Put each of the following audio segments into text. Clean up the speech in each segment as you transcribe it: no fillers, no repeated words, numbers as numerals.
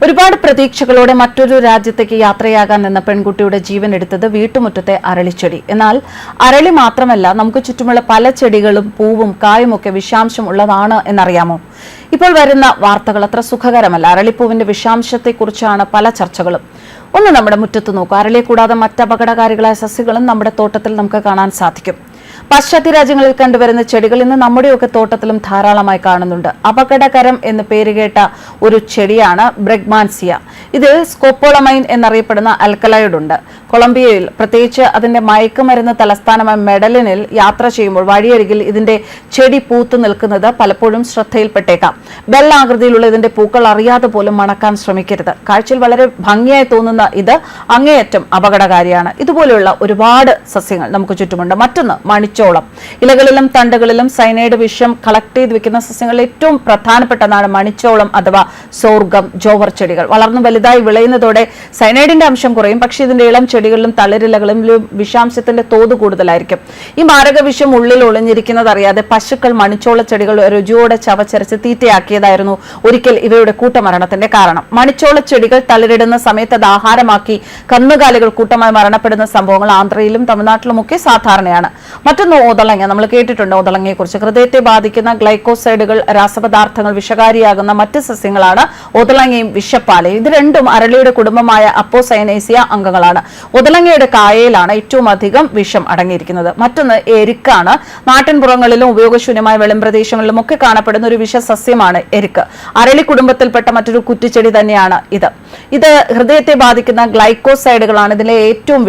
ഒരുപാട് പ്രതീക്ഷകളോടെ മറ്റൊരു രാജ്യത്തേക്ക് യാത്രയാകാൻ നിന്ന പെൺകുട്ടിയുടെ ജീവൻ എടുത്തത് വീട്ടുമുറ്റത്തെ അരളിച്ചെടി. എന്നാൽ അരളി മാത്രമല്ല, നമുക്ക് ചുറ്റുമുള്ള പല ചെടികളും പൂവും കായും ഒക്കെ വിഷാംശം ഉള്ളതാണ് എന്നറിയാമോ? ഇപ്പോൾ വരുന്ന വാർത്തകൾ അത്ര സുഖകരമല്ല. അരളിപ്പൂവിന്റെ വിഷാംശത്തെക്കുറിച്ചാണ് പല ചർച്ചകളും. ഒന്ന് നമ്മുടെ മുറ്റത്ത് നോക്കൂ. അരളിയെ കൂടാതെ മറ്റ് അപകടകാരികളായ സസ്യങ്ങളും നമ്മുടെ തോട്ടത്തിൽ നമുക്ക് കാണാൻ സാധിക്കും. പാശ്ചാത്യ രാജ്യങ്ങളിൽ കണ്ടുവരുന്ന ചെടികൾ ഇന്ന് നമ്മുടെയൊക്കെ തോട്ടത്തിലും ധാരാളമായി കാണുന്നുണ്ട്. അപകടകരം എന്ന് പേരുകേട്ട ഒരു ചെടിയാണ് ബ്രഗ്മാൻസിയ. ഇതിൽ സ്കോപ്പോളമൈൻ എന്നറിയപ്പെടുന്ന അൽക്കലോയിഡ് ഉണ്ട്. കൊളംബിയയിൽ, പ്രത്യേകിച്ച് അതിന്റെ മയക്കുമരുന്ന് തലസ്ഥാനമായ മെഡലിനിൽ യാത്ര ചെയ്യുമ്പോൾ വഴിയരികിൽ ഇതിന്റെ ചെടി പൂത്തു നിൽക്കുന്നത് പലപ്പോഴും ശ്രദ്ധയിൽപ്പെട്ടേക്കാം. ബെല്ലാകൃതിയിലുള്ള ഇതിന്റെ പൂക്കൾ അറിയാതെ പോലും മണക്കാൻ ശ്രമിക്കരുത്. കാഴ്ചയിൽ വളരെ ഭംഗിയായി തോന്നുന്ന ഇത് അങ്ങേയറ്റം അപകടകാരിയാണ്. ഇതുപോലെയുള്ള ഒരുപാട് സസ്യങ്ങൾ നമുക്ക് ചുറ്റുമുണ്ട്. മറ്റൊന്ന് മണിച്ചോളം. ഇലകളിലും തണ്ടുകളിലും സൈനൈഡ് വിഷം കളക്ട് ചെയ്ത് വെക്കുന്ന സസ്യങ്ങളിൽ ഏറ്റവും പ്രധാനപ്പെട്ടതാണ് മണിച്ചോളം അഥവാ സോർഗം, ജോവർ ചെടികൾ. വളർന്നു വലുതായി വിളയുന്നതോടെ സൈനൈഡിന്റെ അംശം കുറയും. പക്ഷേ ഇതിന്റെ ഇളം ചെടികളിലും തളിരിലകളിലും വിഷാംശത്തിന്റെ തോത് കൂടുതലായിരിക്കും. ഈ മാരക വിഷം ഉള്ളിൽ ഒളിഞ്ഞിരിക്കുന്നത് അറിയാതെ പശുക്കൾ മണിച്ചോള ചെടികൾ രുചിയോടെ ചവച്ചരച്ച് തീറ്റയാക്കിയതായിരുന്നു ഒരിക്കൽ ഇവയുടെ കൂട്ടമരണത്തിന്റെ കാരണം. മണിച്ചോള ചെടികൾ തളിരിടുന്ന സമയത്ത് അത് ആഹാരമാക്കി കന്നുകാലികൾ കൂട്ടമായി മരണപ്പെടുന്ന സംഭവങ്ങൾ ആന്ധ്രയിലും തമിഴ്നാട്ടിലുമൊക്കെ സാധാരണയാണ്. മറ്റൊന്ന് ഓതളങ്ങ. നമ്മൾ കേട്ടിട്ടുണ്ട് ഓതളങ്ങയെ കുറിച്ച്. ഹൃദയത്തെ ബാധിക്കുന്ന ഗ്ലൈക്കോസൈഡുകൾ, രാസപദാർത്ഥങ്ങൾ വിഷകാരിയാകുന്ന മറ്റ് സസ്യങ്ങളാണ് ഓതളങ്ങയും വിഷപ്പാലയും. ഇത് രണ്ടും അരളിയുടെ കുടുംബമായ അപ്പോസൈനേസിയ അംഗങ്ങളാണ്. ഓതളങ്ങയുടെ കായയിലാണ് ഏറ്റവും അധികം വിഷം അടങ്ങിയിരിക്കുന്നത്. മറ്റൊന്ന് എരിക്കാണ്. നാട്ടിൻപുറങ്ങളിലും ഉപയോഗശൂന്യമായ വെളിമ്പ്രദേശങ്ങളിലും ഒക്കെ കാണപ്പെടുന്ന ഒരു വിഷസസ്യമാണ് എരിക്ക്. അരളി കുടുംബത്തിൽപ്പെട്ട മറ്റൊരു കുറ്റിച്ചെടി തന്നെയാണ് ഇത്. ഇത് ഹൃദയത്തെ ബാധിക്കുന്ന ഗ്ലൈക്കോസൈഡുകളാണ് ഇതിലെ ഏറ്റവും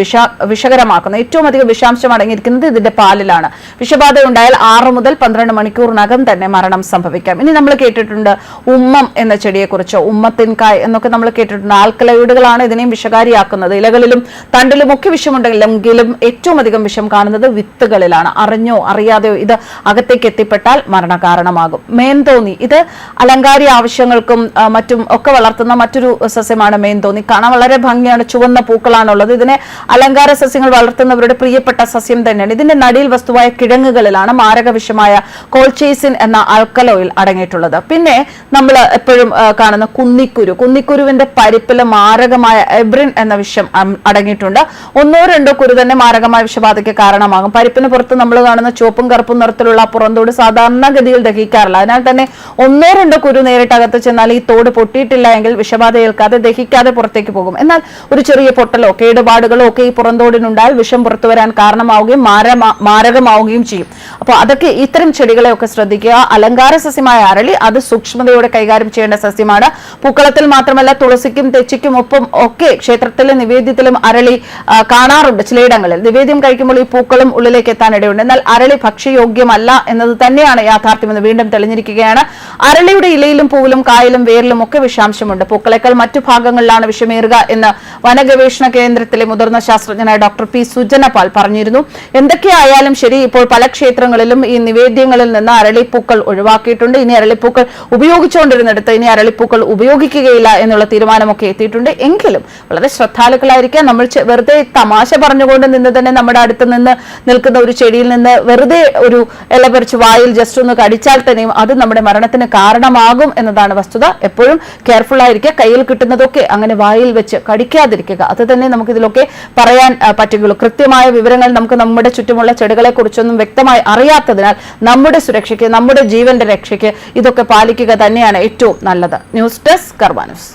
വിഷകരമാക്കുന്നത്. ഏറ്റവും അധികം വിഷാംശം അടങ്ങിയിരിക്കുന്നത് ഇതിന്റെ പാലിലാണ്. വിഷബാധ ഉണ്ടായാൽ 6 മുതൽ 12 മണിക്കൂറിനകം തന്നെ മരണം സംഭവിക്കാം. ഇനി നമ്മൾ കേട്ടിട്ടുണ്ട് ഉമ്മം എന്ന ചെടിയെക്കുറിച്ച്. ഉമ്മത്തിൻകായ് എന്നൊക്കെ നമ്മൾ കേട്ടിട്ടുണ്ട്. ആൽക്കലോയിഡുകളാണ് ഇതിനെയും വിഷകാരിയാക്കുന്നത്. ഇലകളിലും തണ്ടിലും ഒക്കെ വിഷമുണ്ടെങ്കിലും ഏറ്റവും അധികം വിഷം കാണുന്നത് വിത്തുകളിലാണ്. അറിഞ്ഞോ അറിയാതെയോ ഇത് അകത്തേക്ക് എത്തിപ്പെട്ടാൽ മരണകാരണമാകും. മേന്തോന്നി. ഇത് അലങ്കാരി ആവശ്യങ്ങൾക്കും മറ്റും ഒക്കെ വളർത്തുന്ന മറ്റൊരു സസ്യമാണ് മേന്തോന്നി. കാണാൻ വളരെ ഭംഗിയാണ്. ചുവന്ന പൂക്കളാണുള്ളത്. ഇതിനെ അലങ്കാര സസ്യങ്ങൾ വളർത്തുന്നവരുടെ പ്രിയപ്പെട്ട സസ്യം തന്നെയാണ്. ഇതിന്റെ നടിയിൽ വസ്തുവായ കിഴങ്ങുകളിലാണ് മാരക വിഷമായ കോൾചേസിൻ എന്ന ആൽക്കലോയിൽ അടങ്ങിയിട്ടുള്ളത്. പിന്നെ നമ്മൾ എപ്പോഴും കാണുന്ന കുന്നിക്കുരു. കുന്നിക്കുരുവിന്റെ പരിപ്പിൽ മാരകമായ എബ്രിൻ എന്ന വിഷം അടങ്ങിയിട്ടുണ്ട്. 1-2 കുരു തന്നെ മാരകമായ വിഷബാധയ്ക്ക് കാരണമാകും. പരിപ്പിന് പുറത്ത് നമ്മൾ കാണുന്ന ചുവപ്പും കറുപ്പും നിറത്തിലുള്ള പുറന്തോട് സാധാരണഗതിയിൽ ദഹിക്കാറില്ല. അതിനാൽ തന്നെ 1-2 കുരു നേരിട്ട് അകത്ത് ചെന്നാൽ ഈ തോട് പൊട്ടിയിട്ടില്ല എങ്കിൽ വിഷബാധ ഏൽക്കാതെ ദഹിക്കാതെ പുറത്തേക്ക് പോകും. എന്നാൽ ഒരു ചെറിയ പൊട്ടലോ കേടുപാടുകളോ ഒക്കെ ഈ പുറന്തോടിനുണ്ടായാൽ വിഷം പുറത്തു വരാൻ കാരണമാവുകയും മാരകമാവുകയും ചെയ്യും. അപ്പോൾ അതൊക്കെ ഇത്തരം ചെടികളെ ഒക്കെ ശ്രദ്ധിക്കുക. അലങ്കാര സസ്യമായ അരളി അത് സൂക്ഷ്മതയോടെ കൈകാര്യം ചെയ്യേണ്ട സസ്യമാണ്. പൂക്കളത്തിൽ മാത്രമല്ല, തുളസിക്കും തെച്ചിക്കും ഒപ്പം ഒക്കെ ക്ഷേത്രത്തിലെ നിവേദ്യത്തിലും അരളി കാണാറുണ്ട്. ചിലയിടങ്ങളിൽ നിവേദ്യം കഴിക്കുമ്പോൾ ഈ പൂക്കളും ഉള്ളിലേക്ക് എത്താനിടയുണ്ട്. എന്നാൽ അരളി ഭക്ഷ്യയോഗ്യമല്ല എന്നത് തന്നെയാണ് യാഥാർത്ഥ്യമെന്ന് വീണ്ടും തെളിഞ്ഞിരിക്കുകയാണ്. അരളിയുടെ ഇലയിലും പൂവിലും കായലും വേരിലും ഒക്കെ വിഷാംശമുണ്ട്. പൂക്കളേക്കാൾ മറ്റു ഭാഗങ്ങളിലാണ് വിഷമേറുക എന്ന് വനഗവേഷണ കേന്ദ്രത്തിലെ മുതിർന്ന ശാസ്ത്രജ്ഞനായ ഡോക്ടർ പി സുജനപാൽ പറഞ്ഞിരുന്നു. എന്തൊക്കെയായാലും ശരി, ഇപ്പോൾ പല ക്ഷേത്രങ്ങളിലും ഈ നിവേദ്യങ്ങളിൽ നിന്ന് അരളിപ്പൂക്കൾ ഒഴിവാക്കിയിട്ടുണ്ട്. ഇനി അരളിപ്പൂക്കൾ ഉപയോഗിച്ചുകൊണ്ടിരുന്നിടത്ത് ഇനി അരളിപ്പൂക്കൾ ഉപയോഗിക്കുകയില്ല എന്നുള്ള തീരുമാനമൊക്കെ എത്തിയിട്ടുണ്ട്. എങ്കിലും വളരെ ശ്രദ്ധാലുക്കളായിരിക്കാം. നമ്മൾ വെറുതെ തമാശ പറഞ്ഞുകൊണ്ട് നിന്ന് തന്നെ നമ്മുടെ അടുത്ത് നിന്ന് നിൽക്കുന്ന ഒരു ചെടിയിൽ നിന്ന് വെറുതെ ഒരു ഇല പറിച്ച് വായിൽ ജസ്റ്റ് ഒന്ന് കടിച്ചാൽ തന്നെയും അത് നമ്മുടെ മരണത്തിന് കാരണമാകും എന്നതാണ് വസ്തുത. എപ്പോഴും കെയർഫുൾ ആയിരിക്കുക. കയ്യിൽ കിട്ടുന്നതൊക്കെ അങ്ങനെ വായിൽ വെച്ച് കടിക്കാതിരിക്കുക. അത് തന്നെ നമുക്ക് ഇതിലൊക്കെ പറയാൻ പറ്റുകയുള്ളൂ. കൃത്യമായ വിവരങ്ങൾ നമുക്ക് നമ്മുടെ ചുറ്റുമുള്ള ചെടികളെ കുറിച്ചൊന്നും വ്യക്തമായി അറിയാത്തതിനാൽ നമ്മുടെ സുരക്ഷയ്ക്ക്, നമ്മുടെ ജീവന്റെ രക്ഷയ്ക്ക് ഇതൊക്കെ പാലിക്കുക തന്നെയാണ് ഏറ്റവും നല്ലത്. ന്യൂസ് ഡെസ്ക് കർമ്മ ന്യൂസ്.